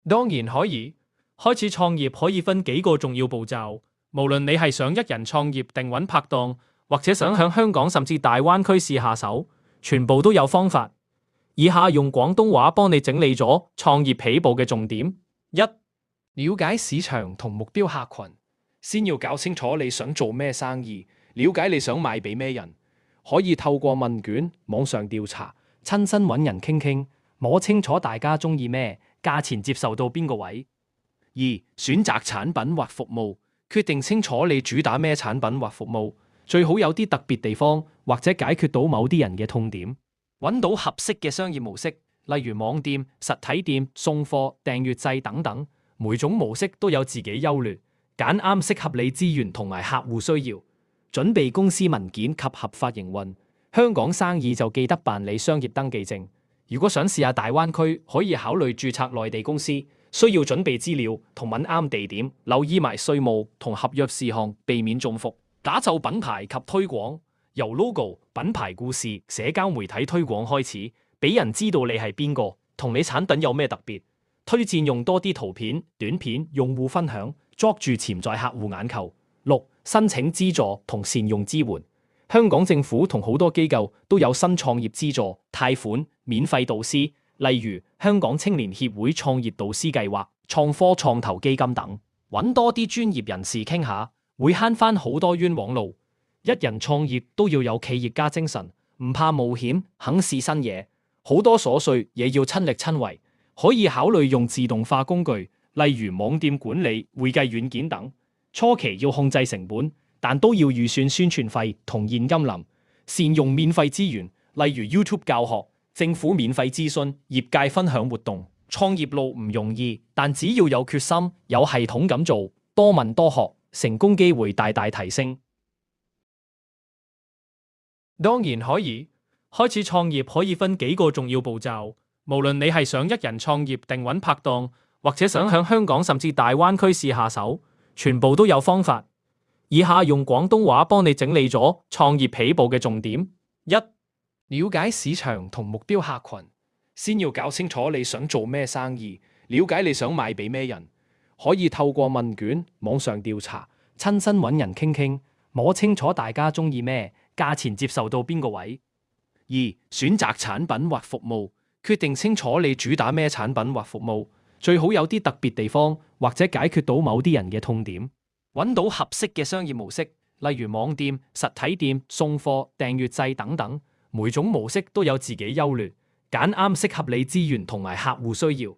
當然可以。開始創業可以分幾個重要步驟，無論你係想一人創業定揾拍檔，或者想響香港甚至大灣區試下手，全部都有方法。以下用廣東話幫你整理咗創業起步嘅重點。一、了解市場同目標客群，先要搞清楚你想做咩生意，了解你想賣俾咩人。可以透過問卷、網上調查、親身揾人傾傾，摸清楚大家中意咩，價錢接受到邊個位。二、選擇產品或服務，決定清楚你主打咩產品或服務，最好有啲特別地方，或者解決到某啲人嘅痛點。揾到合適嘅商業模式，例如網店、實體店、送貨、訂閱制等等，每種模式都有自己優劣，揀啱適合你資源同埋客戶需要。準備公司文件及合法營運。香港生意就記得辦理商業登記證。如果想試下大灣區，可以考慮註冊內地公司。需要準備資料同揾啱地點，留意埋稅務同合約事項，避免中伏。打造品牌及推廣，由 logo、品牌故事、社交媒體推廣開始，俾人知道你係邊個，同你產品有咩特別。推薦用多啲圖片、短片、用戶分享，捉住潛在客戶眼球。六、申請資助同善用支援。香港政府同好多機構都有新創業資助、貸款、免費導師。例如香港青年協會創業導師計劃、創科創投基金等，揾多啲專業人士傾下，會慳翻好多冤枉路。一人創業都要有企業家精神，唔怕冒險，肯試新嘢。好多瑣碎嘢要親力親為，可以考慮用自動化工具，例如網店管理、會計軟件等。初期要控制成本，但都要預算宣傳費同現金流。善用免費資源，例如 YouTube 教學、政府免費諮詢、業界分享活動。創業路唔容易，但只要有決心、有系統咁做，多問多學，成功機會大大提升。當然可以。開始創業可以分幾個重要步驟，無論你係想一人創業定揾拍檔，或者想響香港甚至大灣區試下手，全部都有方法。以下用廣東話幫你整理咗創業起步嘅重點。一、了解市場同目標客群，先要搞清楚你想做咩生意，了解你想賣俾咩人。可以透過問卷、網上調查、親身揾人傾傾，摸清楚大家中意咩，價錢接受到邊個位。二、選擇產品或服務，決定清楚你主打咩產品或服務，最好有啲特別地方，或者解決到某啲人嘅痛點。揾到合適嘅商業模式，例如網店、實體店、送貨、訂閱制等等。每種模式都有自己優劣，揀啱適合你資源同埋客戶需要。